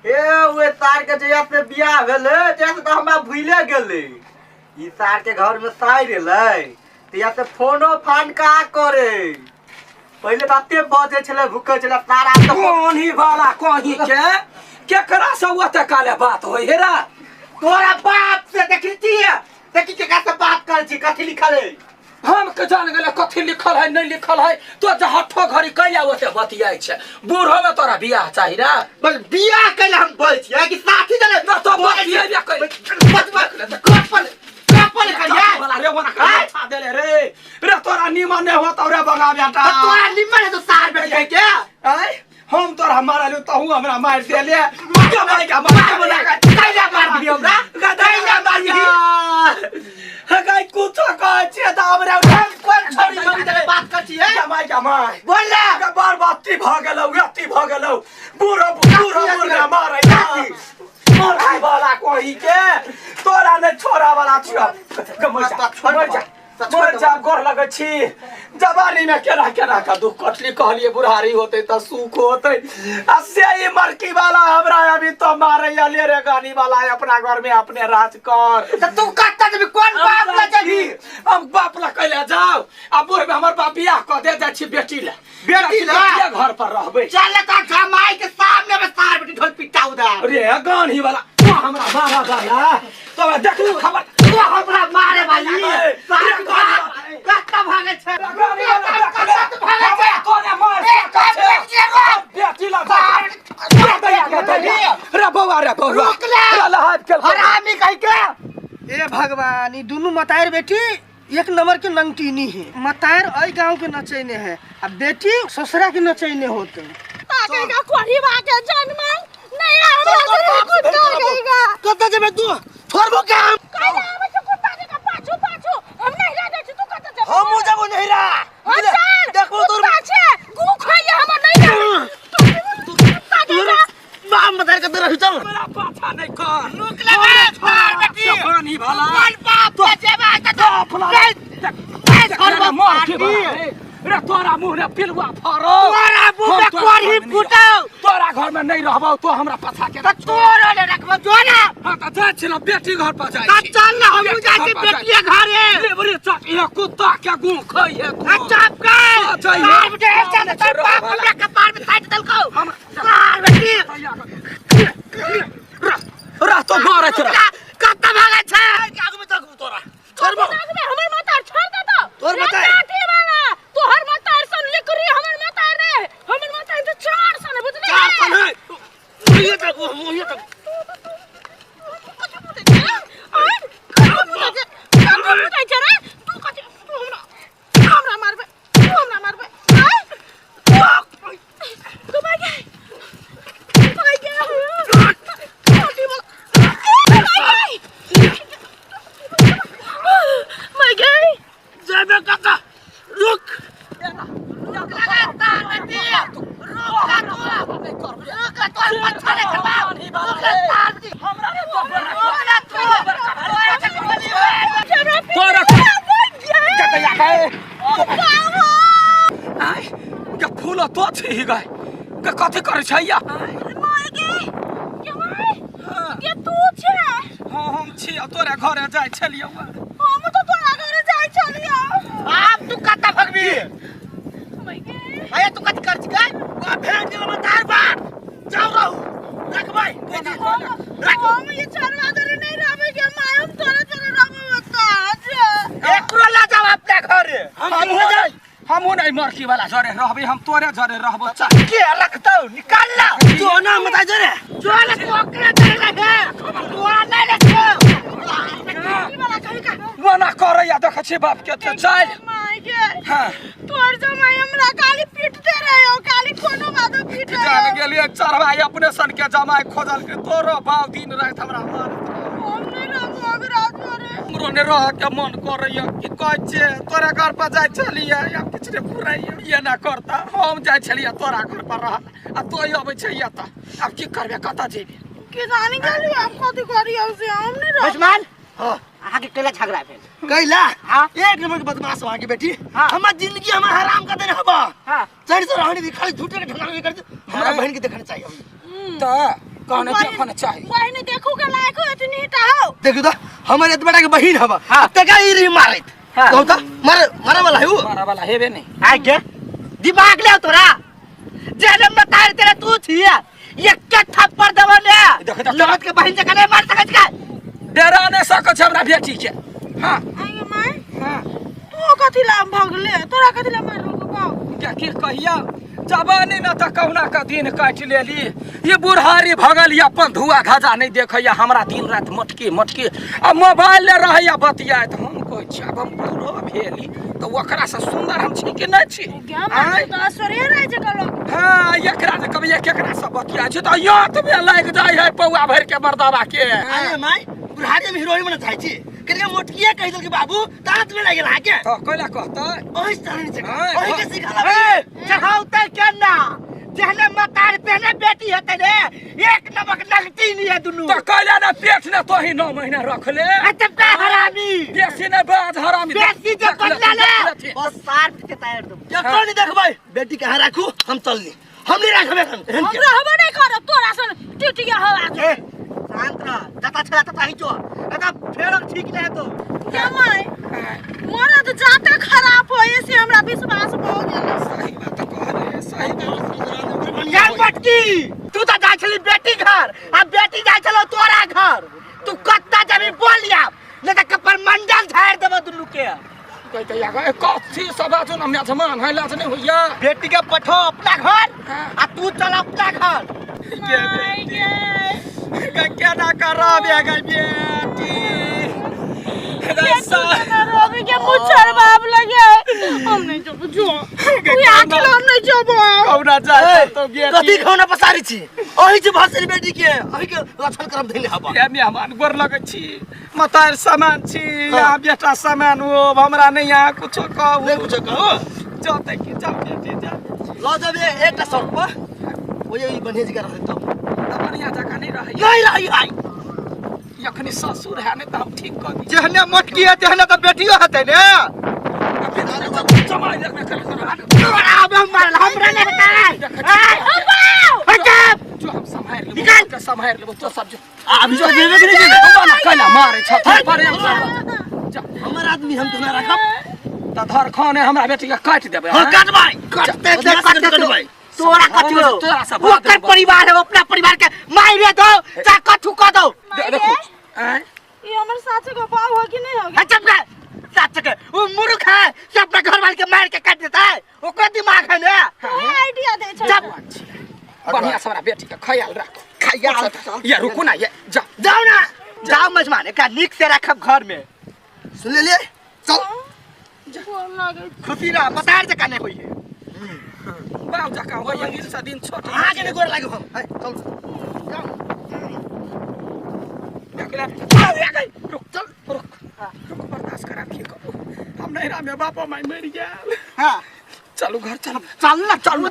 ए वे तार के जया से बियाह भेले जैसे तो हमरा भूले गेले ई तार के घर में साई रहले तिया से फोनो फान का करे पहले बाते बजे छले भूखे छले तारा तो कौन ही वाला कहीं के केकरा से हुआ काले बात होई हेरा तोरा बाप से देखती है देखी के का से बात कर छी कथि लिखल है हम के जान गेले कथि लिखल है नहीं लिखल है तो हठो घड़ी कैला ओते बतियाई छे बूढ़ो में तोरा बियाह चाहि रे बस बियाह कैला हम बोल छी कि साथी जले ना तो बतियाई कैले कपल करिया वाला रे वना खा देले रे तोरा निमन ने होत रे बंगा बेटा तोरा निमन है तो सार बैठ के आय हम तोरा मारा ले तो हमरा मार देले मार कैला मार दियो हमरा कैला मार दियो हगाई कुछ कह छे त हमरा कोन छोरी मरी दे बात कर छी जमाई बोल ले बार बाती भ गेलौ बुढ़ो मारै मोर वाला कोही के तोरा ने छोरा वाला छियो मर जा गोर लगे छी जवानी में केना केना का दुख कटली कहलिए बुढ़ारी होते त सुख होते आ से ई मरकी वाला हमरा अभी तो मारे ले रे गानी वाला अपना घर में अपने राज कर त तू कत्ता जब कौन बाप ले जबी हम बाप ला कैले जाओ आ बुढ़ में हमर बाप बियाह क दे जा छी बेटी ले घर पर रहबे चल त जमाई के सामने में सार बेटी ढोल पिटा उधर रे गानी वाला तो हमरा मारा वाला तो देखू खबर तो हमरा मारे वाली सार कत्ता भागे छे कत्ता भागे छे तोने मार बेटी ला रे बौआ रे हाथ के हरामी कह के ए भगवान ई दोनों मतायर बेटी एक नंबर के नंगटीनी है मतायर आई गांव के नचैने है अब बेटी ससुरा के नचैने होते आगे का कोरी बाके जन्म नहीं हमरा कुत्ता गएगा कत्ता जबे तू छोड़बो काम काला हम तो कुत्ता के पाछू हम नहीं ला दे तू कत्ता जब हम जबो नहीं रा देखो दूर पाछे गु खइले हम नहीं तू कुत्ता गएगा मां मतायर के तरह चल मेरा पाछा नहीं कर रुक ले छोड़ बेटी पानी वाला कौन बाप ले जेबा त छोड़ मार के रे तोरा मुंह ने पिलवा फारो तोरा मुंह में कोरी फुटाओ तोरा घर में नहीं रहबो तो हमरा पाछा के त तोरा ले रखबो जो ना हां त जा छिलो बेटी घर पर जाई त चल ना हम जाई छी बेटिया घरे लेबरे चट ये कुत्ता के गु खई है चुप कर सार बेटी चल त बाप हमरा कपार में साइड दलको हम सार बेटी रा तो मारे छरा कत्ता भागे छे आगु में तक तोरा छोड़बो हमर माता छोड़ दे तो तोर माता वाला तोहर माता सन लिकरी हमर माता रे हमर माता तो चार सन बुझले चार सन है ये तक फूल तो छी गए कथि करे छैया ये तू छे हां हम छी तोरा घरे जाय छलियो हम तो तोरा घरे जाय छलियो आप तू कत्ता भगबी माय गे आया तू कथि कर छी गय ओ भेड़ दिल में तार बाप जाऊ रहू रख भाई हम ये चरवा दरे नहीं रहबे के माय हम तोरे रहबे बता एकरो ला जाओ अपने घरे हम हो जाई हम नहीं मरकी वाला जरे रहबे हम तोरे जरे रहबो के रखतौ निकाल ला तू ना मता जरे जो ले कोकरे चले लगे तोरा नहीं रखो वाला कहि का मना करैया देख छी बाप के त चल माय गे हां तोर जमाई हमरा काली पीटते रहे हो काली कोनो बात पीट रहे जान गेलिए चरवाई अपने सन के जमाई खोजल के तोरो बाव दिन रात हमरा मार हम नहीं रहबो अगर रात में हमरो ने रह के मन करैया कि कहै छे तोरा घर पर जाय छलिए या किछ रे पुरैया ये ना करता हम जाय छलिए तोरा घर पर रह आ तोय अबै छै या त अब की करबे कता जेबे के जानी गेली आप कथि करियो से हम नहीं रह बजमान हां आहा के केला झगड़ा भेल कैला हां एक नंबर के बदमाश वहां की बेटी हाँ। हमर जिंदगी हम हराम कर देने हबा हां चढ़ से रहने दी खाली झूठे के ठकाने कर हमरा बहन के देखना चाहिए त कहने के अपन चाहे बहिनी देखू के लायक हो इतनी हो देखो तो हमारे इतना बड़ा के बहिन हवा हाँ। तका ई री मारत हाँ। कहू तो मारे वाला है वो मारा वाला हेबे नहीं आगे दिमाग ले तोरा जेल में तार तेरे तू छिया एक के थप्पड़ देबो ले देखो तो लड़त के बहिन जका नहीं मार सकत का डेरा ने सक छबरा बेटी के हां आगे माय हां तू कथि ला भगले तोरा कथि ला मार लोग बाऊ क्या की कहिया जवानी न त कहुना का दिन काट लेली ये बुढ़ारी भगल या अपन धुआ धजा नहीं देखैया हमरा दिन रात मटकी मटकी आ मोबाइल ले रहैया बतिया त हम कहै छी अब हम बुढ़ो भेली त ओकरा से सुंदर हम छी कि नहीं छी क्या मार तो असरे रह जगह लोग हां एकरा से कभी एकरा से बतिया छी त यात में लाग जाय है पौआ भर के मर्दावा के अरे माय बुढ़ारी में हीरोइन बन जाय छी करिया मोटकिया कह दल के बाबू दांत में लागे ला के त कइला कहता ओहि तरह से हाँ, ओहि के हाँ। सिखाला चढ़ाउते के ना जहने मतार पहले बेटी हते रे एक नमक लगती नहीं है दुनु त कइला ना पेट ने तोही 9 महीना रख ले तब का हरामी बेसी ने बाध हरामी बेसी जे बदला ले बस सार के टायर दो ये कौन देखबै बेटी कहां राखू हम चलनी हम नहीं राखबे हम रहबो नहीं करब तोरा सन टिटिया हो आके शांत रह जता छला तता ही जो एका फेर ठीक नहीं तो क्या माय मोरा तो जाते खराब हो ऐसे हमरा विश्वास हो गेल सही बात कहले सही बात यार पटकी तू तो जाय छली बेटी घर अब बेटी जाय छलो तोरा घर तू कत्ता जमी बोल लिया नहीं तो कपर मंडल झाड़ देबो दुनु के कहते या कथी सब जो न मेजमान है लाज नहीं होइया बेटी के पठो अपना घर आ तू चल अपना घर क्या ना करब या बेटी रवि के मुछर बाप लगे हम नहीं जब जो तू आके हम नहीं जब कौना जाए तो कथी खौना पसारी छी ओही जे भसरी बेटी के ओही के लक्षण करम धइले हबा ये मेहमान गोर लगे छी मतार सामान छी या बेटा सामान हो हमरा नहीं यहाँ कुछ कहू नहीं कुछ कहो जाते कि जाओ बेटी जा ल जब एकटा सर पर ओए ई बनेज कर रहत बढ़िया जगह नहीं रही नहीं रही आई यखनी ससुर है नहीं तो हम ठीक कर दी जहने मोटकी है तहने तो बेटियो हते ने जमाई लग में कर अब हमरा ने जो हम संभाल लेबो निकाल के संभाल लेबो तो सब जो अभी जो देबे कि नहीं ना कला मारे छत पर हमर आदमी हम तुम्हारा रखब त धर खाने हमरा बेटी के काट देबे हम काटबाई काटते देबई तोरा कटियो ओकर परिवार है अपना परिवार के मारे दो चाका ठुका दो देखो हैं ये हमर साथे को बाऊ हो कि नहीं हो चुप कर साथ के वो मूर्ख है कि अपना घर वाले के मार के काट देता है ओकर दिमाग है ना कोई आईडिया दे छ जब बढ़िया से हमरा बेटी का ख्याल रख ख्याल ये रुको ना ये जा जाओ ना जाओ मेहमान का निक से रखब घर में सुन ले चल लागे खुशी रह मतार जका नहीं होई है बाऊ जका हो ये दिन से दिन छोट आगे ने गोर लागो हम चल जाओ देखला रुक चल रुक बर्दाश्त करा की करो हम नहीं राम बापा माई मर गया हां चलो घर चल चल ना चल